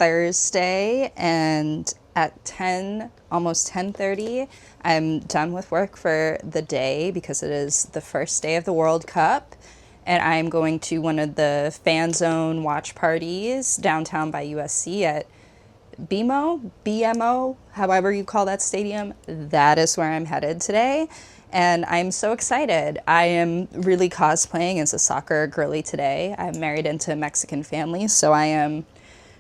Thursday, and at 10, almost 10:30, I'm done with work for the day because it is the first day of the World Cup, and I'm going to one of the fan zone watch parties downtown by USC at BMO, however you call that stadium. That is where I'm headed today. And I'm so excited. I am really cosplaying as a soccer girly today. I'm married into a Mexican family, so I am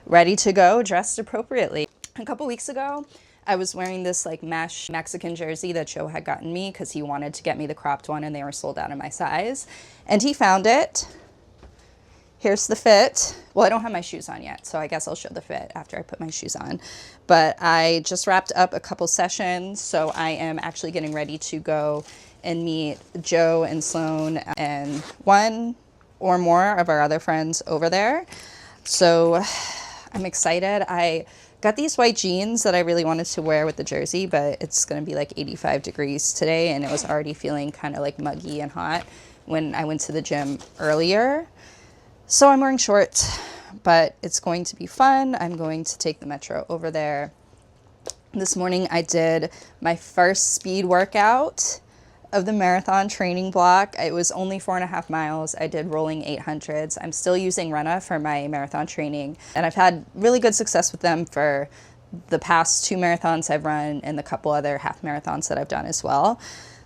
ready to go, dressed appropriately. A couple weeks ago, I was wearing this like mesh Mexican jersey that Joe had gotten me because he wanted to get me the cropped one and they were sold out of my size. And he found it. Here's the fit. Well, I don't have my shoes on yet, so I guess I'll show the fit after I put my shoes on. But I just wrapped up a couple sessions, so I am actually getting ready to go and meet Joe and Sloan and one or more of our other friends over there. So I'm excited. I got these white jeans that I really wanted to wear with the jersey, but it's gonna be like 85 degrees today, and it was already feeling kind of like muggy and hot when I went to the gym earlier. So I'm wearing shorts, but it's going to be fun. I'm going to take the metro over there. This morning I did my first speed workout of the marathon training block. It was only 4.5 miles. I did rolling 800s. I'm still using Renna for my marathon training, and I've had really good success with them for the past 2 marathons I've run and the couple other half marathons that I've done as well.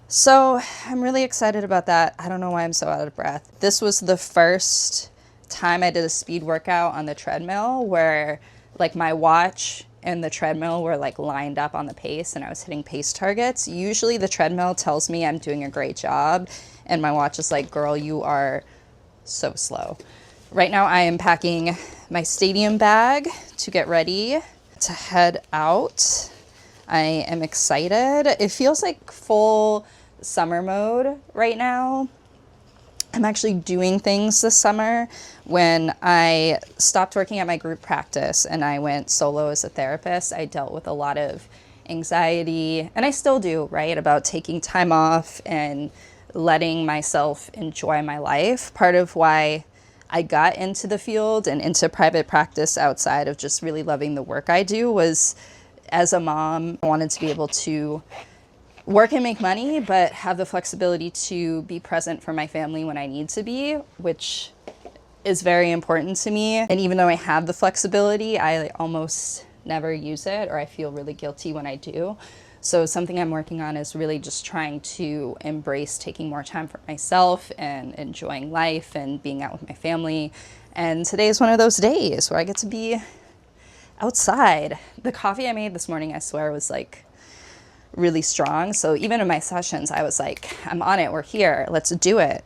So I'm really excited about that. I don't know why I'm so out of breath. This was the first time I did a speed workout on the treadmill where like my watch and the treadmill were like lined up on the pace and I was hitting pace targets. Usually the treadmill tells me I'm doing a great job and my watch is like, girl, you are so slow. Right now I am packing my stadium bag to get ready to head out. I am excited. It feels like full summer mode right now. I'm actually doing things this summer. When I stopped working at my group practice and I went solo as a therapist, I dealt with a lot of anxiety, and I still do, right, about taking time off and letting myself enjoy my life. Part of why I got into the field and into private practice outside of just really loving the work I do was, as a mom, I wanted to be able to work and make money, but have the flexibility to be present for my family when I need to be, which is very important to me. And even though I have the flexibility, I almost never use it, or I feel really guilty when I do. So something I'm working on is really just trying to embrace taking more time for myself and enjoying life and being out with my family. And today is one of those days where I get to be outside. The coffee I made this morning, I swear, was like really strong. So even in my sessions, I was like, I'm on it, we're here, let's do it.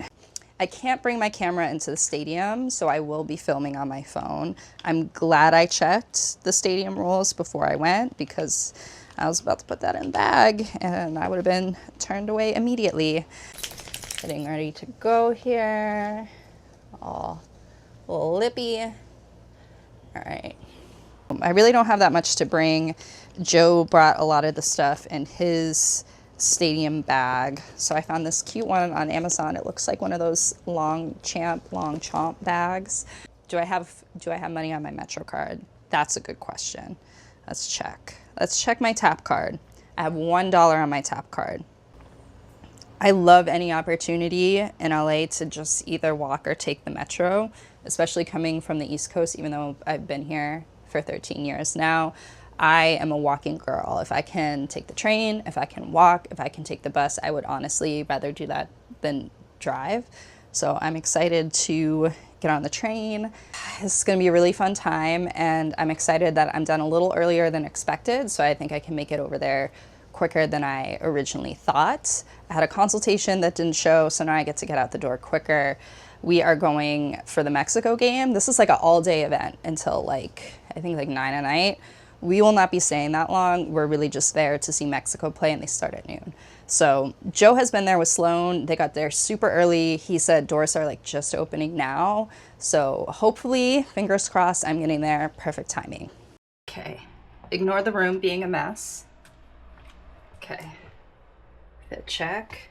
I can't bring my camera into the stadium, so I will be filming on my phone. I'm glad I checked the stadium rules before I went because I was about to put that in the bag and I would have been turned away immediately. Getting ready to go here. All a little lippy. All right. I really don't have that much to bring. Joe brought a lot of the stuff in his stadium bag. So I found this cute one on Amazon. It looks like one of those long chomp bags. Do I have money on my Metro card? That's a good question. Let's check my tap card. I have $1 on my tap card. I love any opportunity in LA to just either walk or take the Metro, especially coming from the East Coast, even though I've been here for 13 years now. I am a walking girl. If I can take the train, if I can walk, if I can take the bus, I would honestly rather do that than drive. So I'm excited to get on the train. This is gonna be a really fun time, and I'm excited that I'm done a little earlier than expected, so I think I can make it over there quicker than I originally thought. I had a consultation that didn't show, so now I get to get out the door quicker. We are going for the Mexico game. This is like an all-day event until like, I think like 9 at night. We will not be staying that long. We're really just there to see Mexico play, and they start at noon. So Joe has been there with Sloan. They got there super early. He said doors are like just opening now. So hopefully, fingers crossed, I'm getting there. Perfect timing. Okay, ignore the room being a mess. Okay, fit check.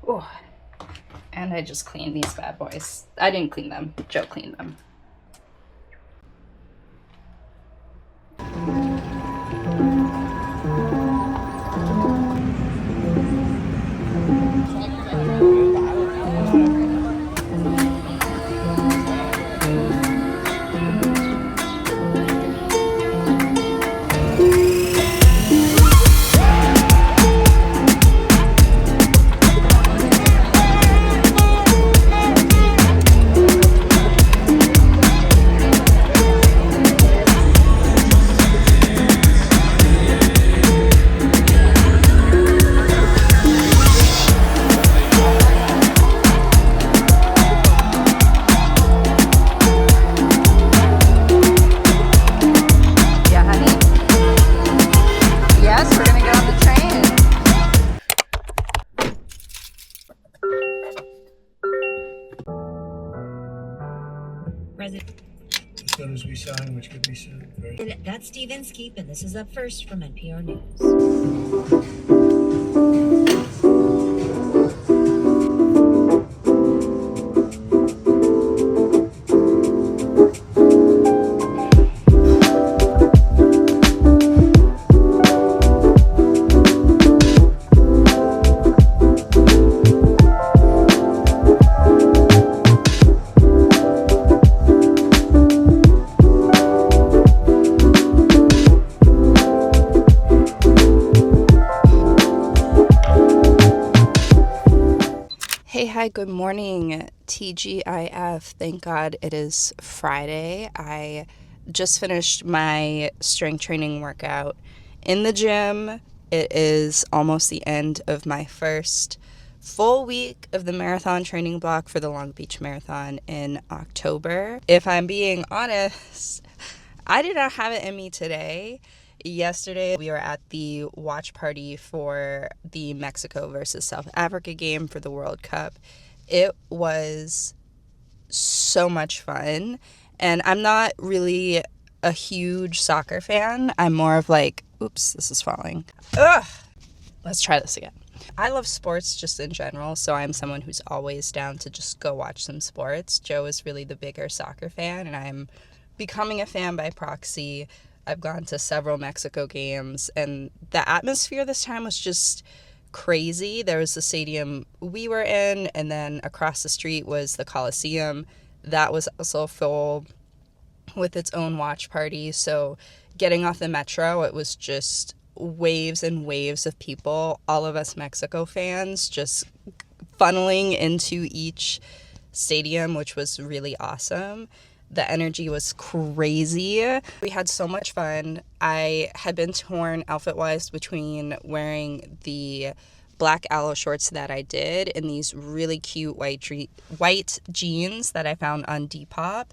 Oh, And I just cleaned these bad boys. I didn't clean them. Joe cleaned them. As we sign, which could be soon. Right? That's Steve Inskeep, and this is Up First from NPR News. Hey, hi, good morning, TGIF. Thank God it is Friday. I just finished my strength training workout in the gym. It is almost the end of my first full week of the marathon training block for the Long Beach Marathon in October. If I'm being honest, I did not have it in me today. Yesterday, we were at the watch party for the Mexico versus South Africa game for the World Cup. It was so much fun, and I'm not really a huge soccer fan. I'm more of like, oops, this is falling. Ugh! Let's try this again. I love sports just in general, so I'm someone who's always down to just go watch some sports. Joe is really the bigger soccer fan, and I'm becoming a fan by proxy. I've gone to several Mexico games, and the atmosphere this time was just crazy. There was the stadium we were in, and then across the street was the Coliseum. That was also full with its own watch party. So getting off the metro, it was just waves and waves of people, all of us Mexico fans, just funneling into each stadium, which was really awesome. The energy was crazy. We had so much fun. I had been torn outfit-wise between wearing the black aloe shorts that I did and these really cute white jeans that I found on Depop.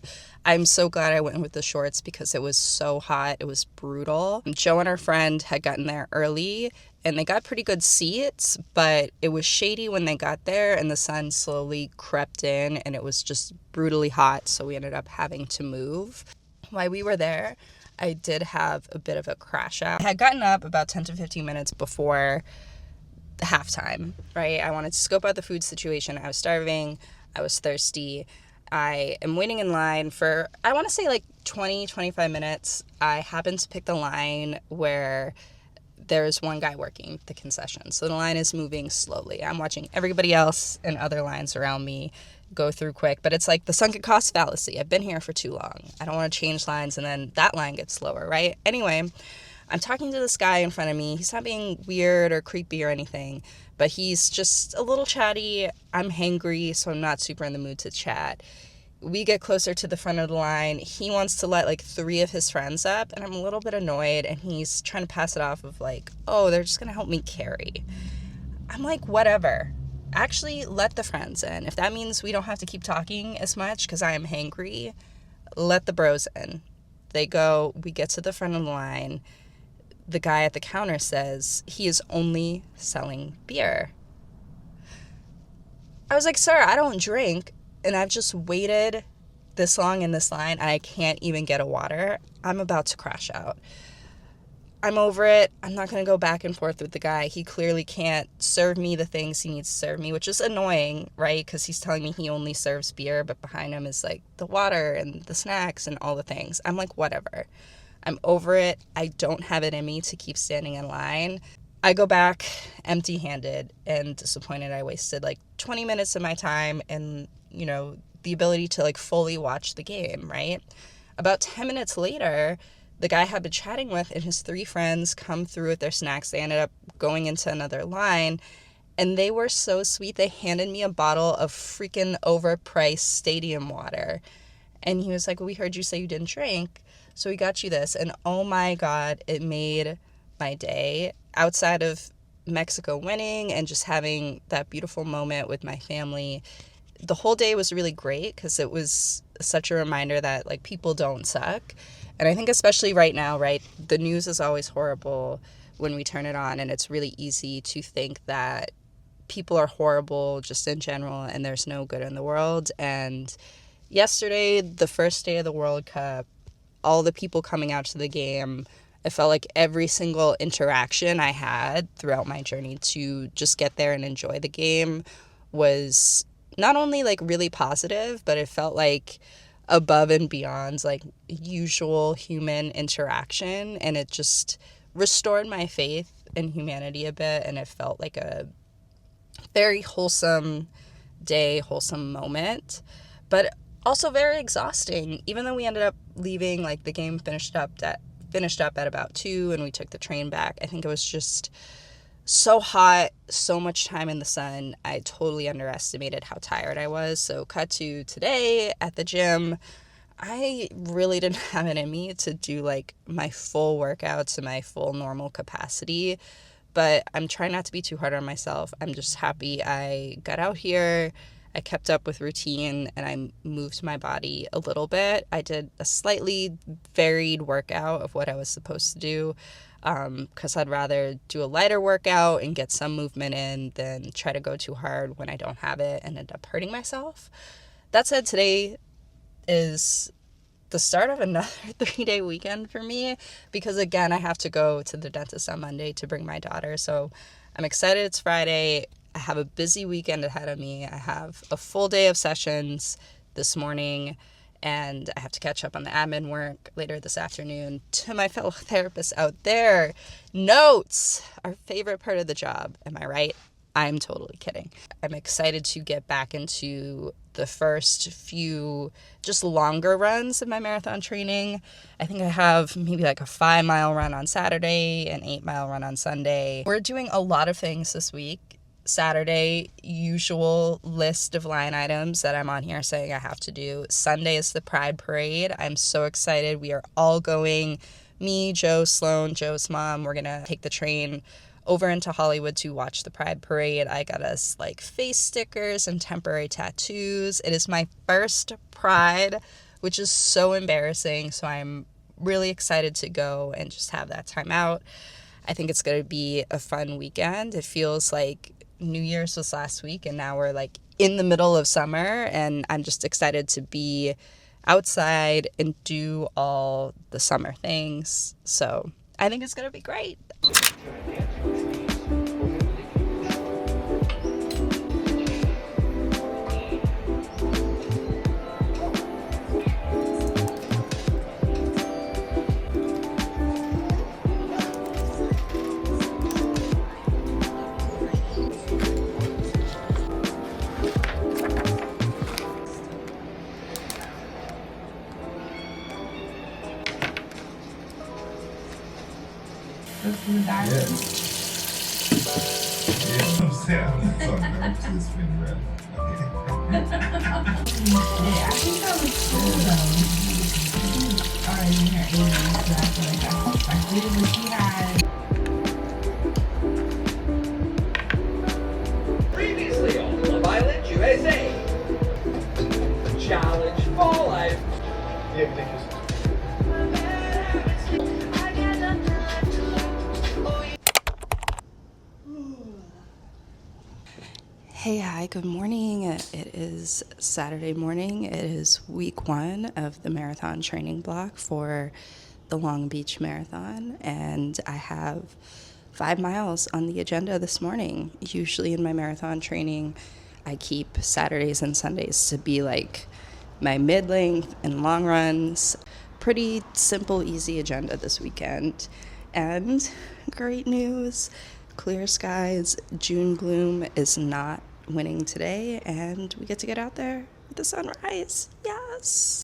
I'm so glad I went with the shorts because it was so hot. It was brutal. Joe and her friend had gotten there early, and they got pretty good seats, but it was shady when they got there, and the sun slowly crept in, and it was just brutally hot, so we ended up having to move. While we were there, I did have a bit of a crash out. I had gotten up about 10 to 15 minutes before halftime, right? I wanted to scope out the food situation. I was starving. I was thirsty. I am waiting in line for, I want to say like 20, 25 minutes. I happened to pick the line where there's one guy working the concession. So the line is moving slowly. I'm watching everybody else and other lines around me go through quick, but it's like the sunken cost fallacy. I've been here for too long. I don't want to change lines and then that line gets slower, right? Anyway, I'm talking to this guy in front of me. He's not being weird or creepy or anything, but he's just a little chatty. I'm hangry, so I'm not super in the mood to chat. We get closer to the front of the line. He wants to let like 3 of his friends up, and I'm a little bit annoyed, and he's trying to pass it off of like, oh, they're just going to help me carry. I'm like, whatever. Actually, let the friends in. If that means we don't have to keep talking as much because I am hangry, let the bros in. They go, we get to the front of the line. The guy at the counter says he is only selling beer. I was like, sir, I don't drink, and I've just waited this long in this line, and I can't even get a water. I'm about to crash out. I'm over it. I'm not going to go back and forth with the guy. He clearly can't serve me the things he needs to serve me, which is annoying, right? Because he's telling me he only serves beer, but behind him is like the water and the snacks and all the things. I'm like, whatever. I'm over it. I don't have it in me to keep standing in line. I go back empty-handed and disappointed. I wasted like 20 minutes of my time and, you know, the ability to like fully watch the game, right? About 10 minutes later, the guy I had been chatting with and his 3 friends come through with their snacks. They ended up going into another line, and they were so sweet. They handed me a bottle of freaking overpriced stadium water. And he was like, well, we heard you say you didn't drink, so we got you this. And oh my God, it made my day. Outside of Mexico winning and just having that beautiful moment with my family, the whole day was really great because it was such a reminder that like people don't suck. And I think especially right now, right, the news is always horrible when we turn it on, and it's really easy to think that people are horrible just in general and there's no good in the world. And yesterday, the first day of the World Cup, all the people coming out to the game, I felt like every single interaction I had throughout my journey to just get there and enjoy the game was not only like really positive, but it felt like above and beyond like usual human interaction, and it just restored my faith in humanity a bit, and it felt like a very wholesome day, wholesome moment, but also very exhausting. Even though we ended up leaving, like the game finished up at about 2 and we took the train back, I think it was just so hot, so much time in the sun. I totally underestimated how tired I was. So cut to today at the gym. I really didn't have it in me to do like my full workouts in my full normal capacity, but I'm trying not to be too hard on myself. I'm just happy I got out here. I kept up with routine and I moved my body a little bit. I did a slightly varied workout of what I was supposed to do, because I'd rather do a lighter workout and get some movement in than try to go too hard when I don't have it and end up hurting myself. That said, today is the start of another 3-day weekend for me because, again, I have to go to the dentist on Monday to bring my daughter. So I'm excited it's Friday. I have a busy weekend ahead of me. I have a full day of sessions this morning, and I have to catch up on the admin work later this afternoon. To my fellow therapists out there, notes, our favorite part of the job. Am I right? I'm totally kidding. I'm excited to get back into the first few just longer runs of my marathon training. I think I have maybe like a 5-mile run on Saturday, an 8-mile run on Sunday. We're doing a lot of things this week. Saturday, usual list of line items that I'm on here saying I have to do. Sunday is the Pride Parade. I'm so excited. We are all going. Me, Joe, Sloan, Joe's mom. We're going to take the train over into Hollywood to watch the Pride Parade. I got us like face stickers and temporary tattoos. It is my first Pride, which is so embarrassing. So I'm really excited to go and just have that time out. I think it's going to be a fun weekend. It feels like New Year's was last week and now we're like in the middle of summer, and I'm just excited to be outside and do all the summer things. So I think it's going to be great. Let's do the diaries. Yeah, I'm saying I'm so nervous this been ready. Yeah, I think that was cool though. Already in her 80s, so I feel like that's expected. But she had. Previously on Love Island USA. Challenge Fall Life. Yeah, ridiculous. Hey, hi, good morning. It is Saturday morning. It is week 1 of the marathon training block for the the Long Beach Marathon, and I have 5 miles on the agenda this morning. Usually in my marathon training, I keep Saturdays and Sundays to be like my mid-length and long runs. Pretty simple, easy agenda this weekend. And great news, clear skies, June gloom is not winning today, and we get to get out there with the sunrise. Yes!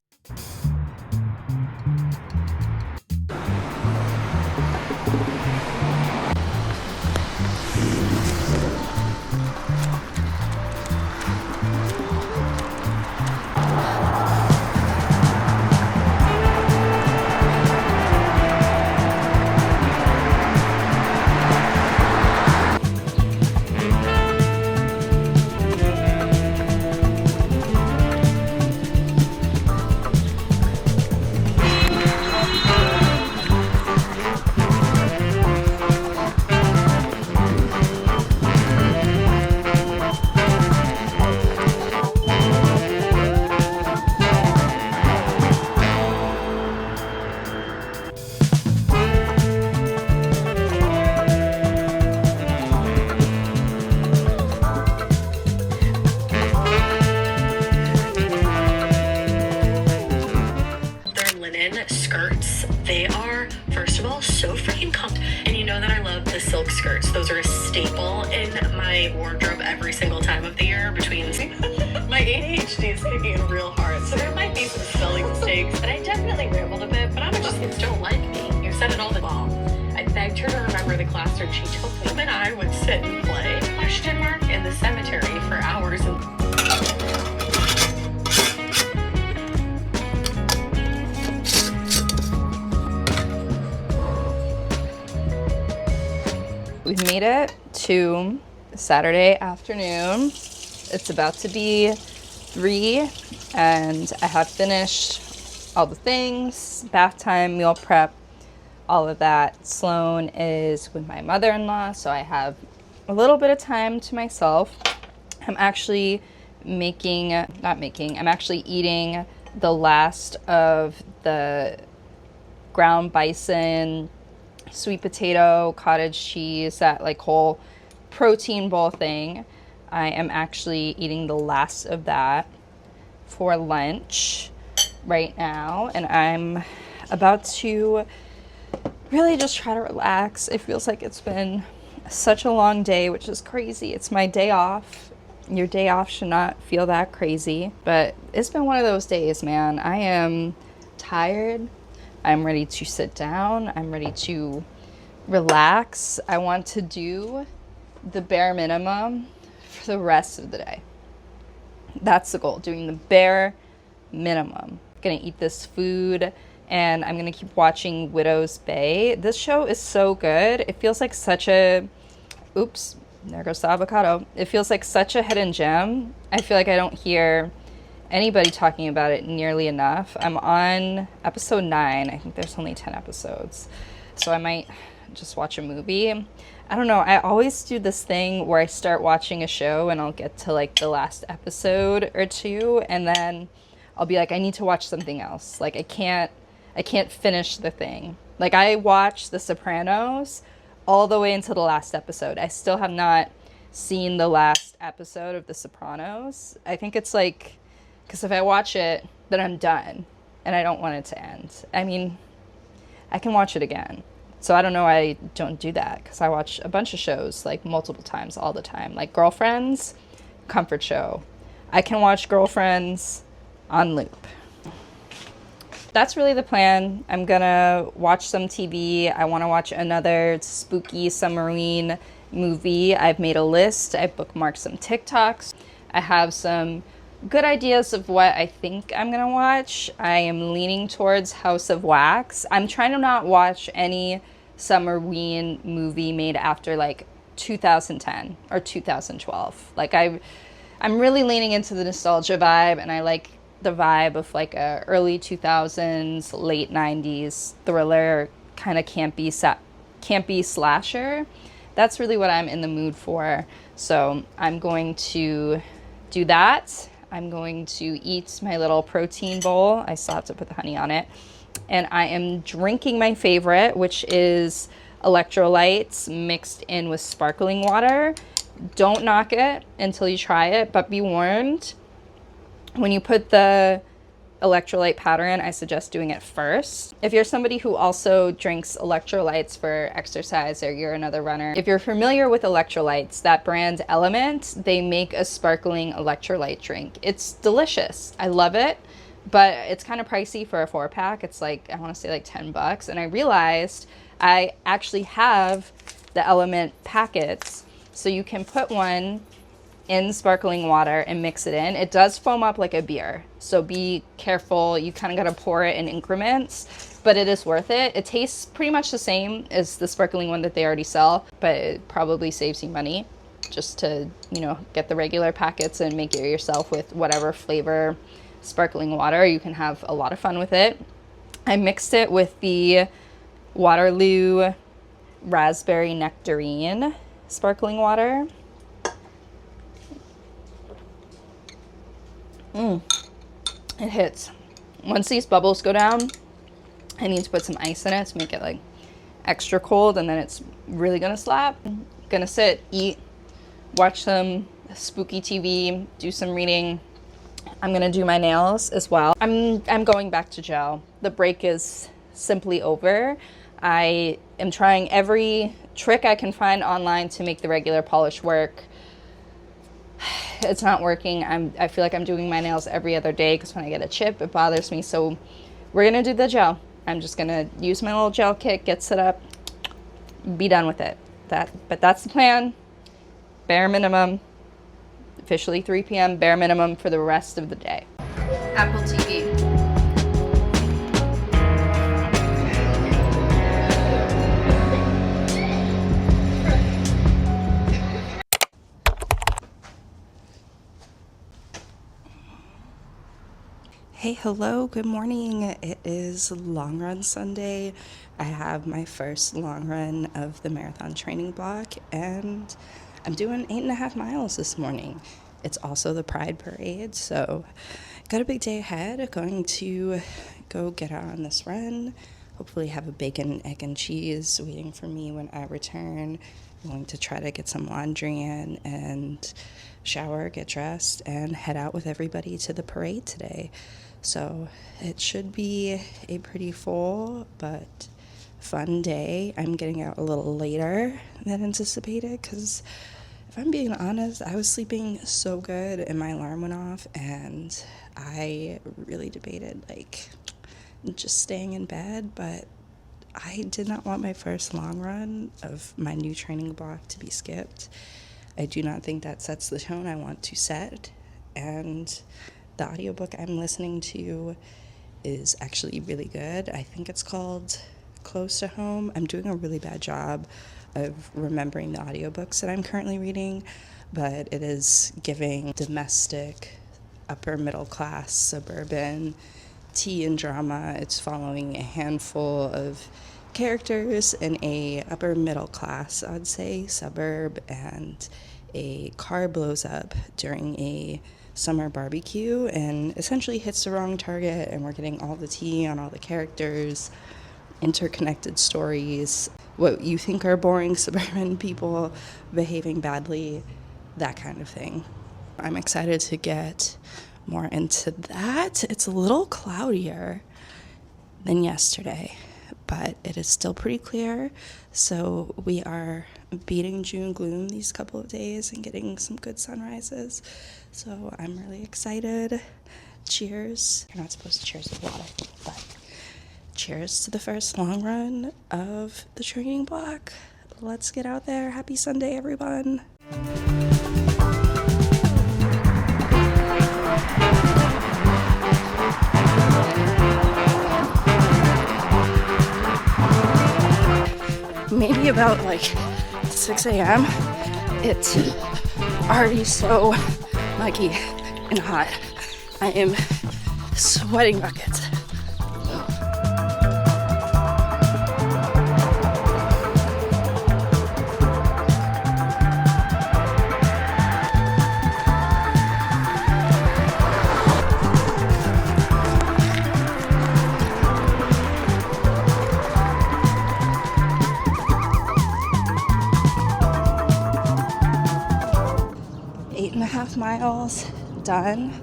Skirts. They are, first of all, so freaking comfortable. And you know that I love the silk skirts. Those are a staple in my wardrobe every single time of the year between my ADHD is kicking in real hard. So there might be some spelling mistakes. And I definitely rambled a bit, but I'm just kids don't like me. You said it all the time. I begged her to remember the classroom she took me, and I would sit and play question mark in the cemetery for hours and We've made it to Saturday afternoon. It's about to be 3, and I have finished all the things, bath time, meal prep, all of that. Sloan is with my mother-in-law, so I have a little bit of time to myself. I'm actually I'm actually eating the last of the ground bison, sweet potato, cottage cheese, that like whole protein bowl thing. I am actually eating the last of that for lunch right now, and I'm about to really just try to relax. It feels like it's been such a long day, which is crazy. It's my day off. Your day off should not feel that crazy, but it's been one of those days, man. I am tired. I'm ready to sit down. I'm ready to relax. I want to do the bare minimum for the rest of the day. That's the goal, doing the bare minimum. Gonna eat this food, and I'm gonna keep watching Widow's Bay. This show is so good. It feels like such a, oops, there goes the avocado. It feels like such a hidden gem. I feel like I don't hear anybody talking about it nearly enough. I'm on episode 9. I think there's only 10 episodes. So I might just watch a movie. I don't know. I always do this thing where I start watching a show and I'll get to like the last episode or 2, and then I'll be like, I need to watch something else. Like I can't finish the thing. Like I watched The Sopranos all the way into the last episode. I still have not seen the last episode of The Sopranos. I think it's like, because if I watch it, then I'm done, and I don't want it to end. I mean, I can watch it again. So I don't know why I don't do that, because I watch a bunch of shows, like, multiple times, all the time. Like, Girlfriends, comfort show. I can watch Girlfriends on loop. That's really the plan. I'm gonna watch some TV. I want to watch another spooky summerween movie. I've made a list. I've bookmarked some TikToks. I have some good ideas of what I think I'm gonna watch. I am leaning towards House of Wax. I'm trying to not watch any summerween movie made after like 2010 or 2012. Like I'm really leaning into the nostalgia vibe, and I like the vibe of like a early 2000s, late 90s thriller, kind of campy slasher. That's really what I'm in the mood for. So I'm going to do that. I'm going to eat my little protein bowl. I still have to put the honey on it. and I am drinking my favorite, which is electrolytes mixed in with sparkling water. Don't knock it until you try it, but be warned, when you put the electrolyte powder in, I suggest doing it first. If you're somebody who also drinks electrolytes for exercise, or you're another runner, if you're familiar with electrolytes, that brand Element, they make a sparkling electrolyte drink. It's delicious. I love it, but it's kind of pricey for a 4-pack. It's like, I want to say like $10. And I realized I actually have the Element packets, so you can put one in sparkling water and mix it in. It does foam up like a beer, so be careful. You kind of got to pour it in increments, but it is worth it. It tastes pretty much the same as the sparkling one that they already sell, but it probably saves you money just to, you know, get the regular packets and make it yourself with whatever flavor sparkling water. You can have a lot of fun with it. I mixed it with the Waterloo Raspberry Nectarine sparkling water. It hits. Once these bubbles go down, I need to put some ice in it to make it like extra cold, and then it's really gonna slap. Gonna sit, eat, watch some spooky TV, do some reading. I'm gonna do my nails as well. I'm going back to gel. The break is simply over. I am trying every trick I can find online to make the regular polish work. It's not working. I feel like I'm doing my nails every other day because when I get a chip, it bothers me. So we're gonna do the gel. I'm just gonna use my little gel kit, get set up, be done with it. But that's the plan. Bare minimum. Officially 3 p.m. Bare minimum for the rest of the day. Apple TV. Hey, hello, good morning. It is Long Run Sunday. I have my first long run of the marathon training block, and I'm doing 8.5 miles this morning. It's also the Pride Parade, so got a big day ahead. Going to go get out on this run. Hopefully have a bacon, egg, and cheese waiting for me when I return. I'm going to try to get some laundry in and shower, get dressed, and head out with everybody to the parade today. So it should be a pretty full but fun day. I'm getting out a little later than anticipated because, if I'm being honest, I was sleeping so good and my alarm went off, and I really debated like just staying in bed, but I did not want my first long run of my new training block to be skipped. I do not think that sets the tone I want to set, and the audiobook I'm listening to is actually really good. I think it's called Close to Home. I'm doing a really bad job of remembering the audiobooks that I'm currently reading, but it is giving domestic, upper middle class, suburban tea and drama. It's following a handful of characters in a upper middle class, I'd say, suburb, and a car blows up during a summer barbecue and essentially hits the wrong target, and we're getting all the tea on all the characters, interconnected stories, what you think are boring suburban people behaving badly, that kind of thing. I'm excited to get more into that. It's a little cloudier than yesterday, but it is still pretty clear, so we are beating June gloom these couple of days and getting some good sunrises, so I'm really excited. Cheers. You're not supposed to cheers with water, but cheers to the first long run of the training block. Let's get out there. Happy Sunday, everyone. Maybe about like 6 a.m. It's already so muggy and hot. I am sweating buckets. 2.5 miles done.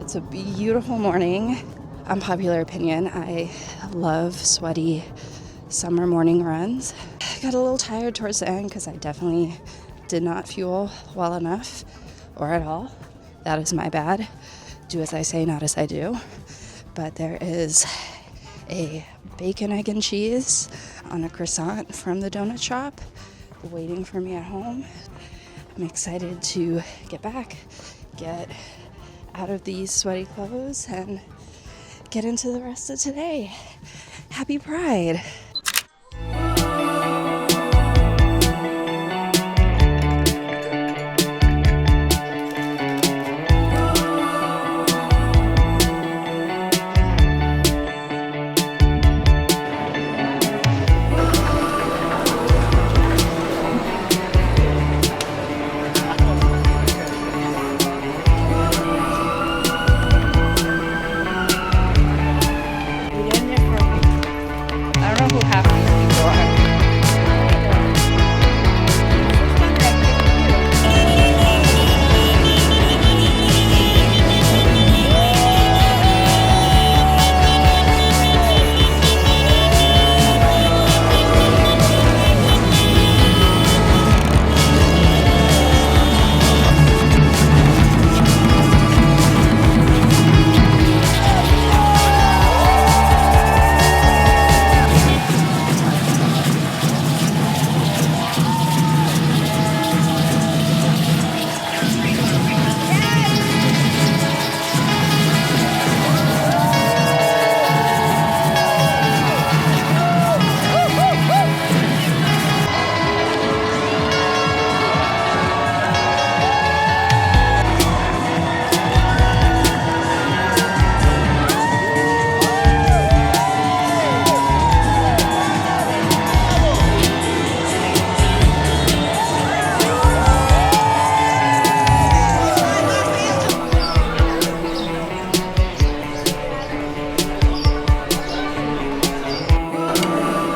It's a beautiful morning. Unpopular opinion, I love sweaty summer morning runs. I got a little tired towards the end because I definitely did not fuel well enough or at all. That is my bad. Do as I say, not as I do. But there is a bacon, egg, and cheese on a croissant from the donut shop waiting for me at home. I'm excited to get back, get out of these sweaty clothes, and get into the rest of today. Happy Pride! I don't know who half these people are.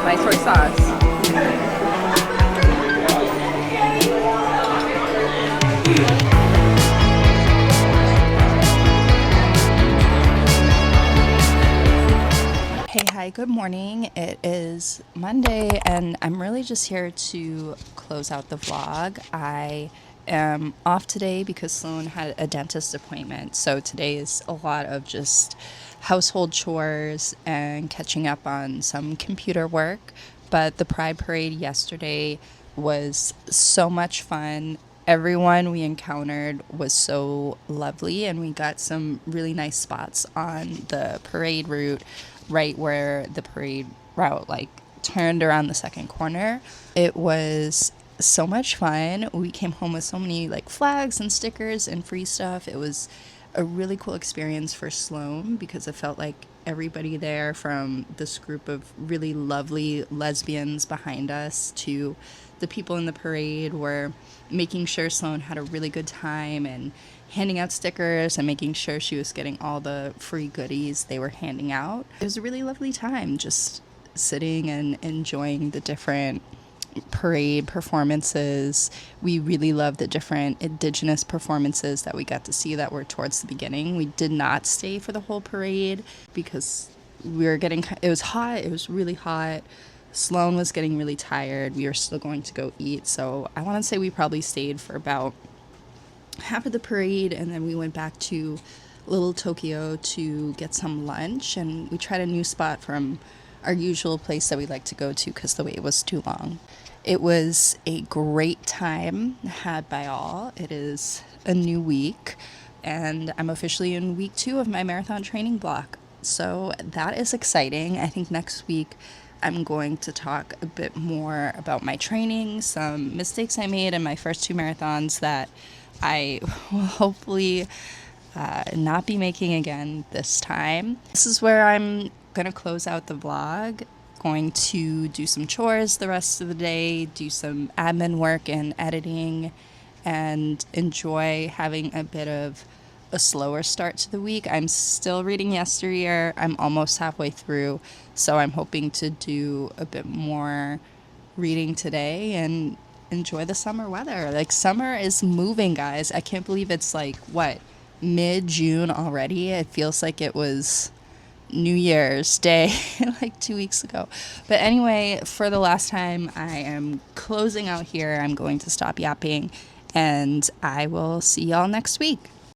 My soy sauce. Hey, hi, good morning. It is Monday, and I'm really just here to close out the vlog. I am off today because Sloan had a dentist appointment, so today is a lot of just household chores and catching up on some computer work. But the Pride Parade yesterday was so much fun. Everyone we encountered was so lovely, and we got some really nice spots on the parade route, right where the parade route turned around the second corner. It was so much fun. We came home with so many flags and stickers and free stuff. It was a really cool experience for Sloan because it felt like everybody there, from this group of really lovely lesbians behind us to the people in the parade, were making sure Sloan had a really good time and handing out stickers and making sure she was getting all the free goodies they were handing out. It was a really lovely time just sitting and enjoying the different parade performances. We really loved the different Indigenous performances that we got to see that were towards the beginning. We did not stay for the whole parade because it was hot. It was really hot. Sloan was getting really tired. We were still going to go eat. So I want to say we probably stayed for about half of the parade, and then we went back to Little Tokyo to get some lunch, and we tried a new spot from our usual place that we like to go to because the wait was too long. It was a great time had by all. It is a new week, and I'm officially in week 2 of my marathon training block. So that is exciting. I think next week I'm going to talk a bit more about my training, some mistakes I made in my first 2 marathons that I will hopefully not be making again this time. This is where I'm going to close out the vlog. Going to do some chores the rest of the day, do some admin work and editing, and enjoy having a bit of a slower start to the week. I'm still reading Yesteryear. I'm almost halfway through, so I'm hoping to do a bit more reading today and enjoy the summer weather. Like, summer is moving, guys. I can't believe it's like, what, mid-June already? It feels like it was New Year's Day like 2 weeks ago. But anyway, for the last time, I am closing out here. I'm going to stop yapping, and I will see y'all next week.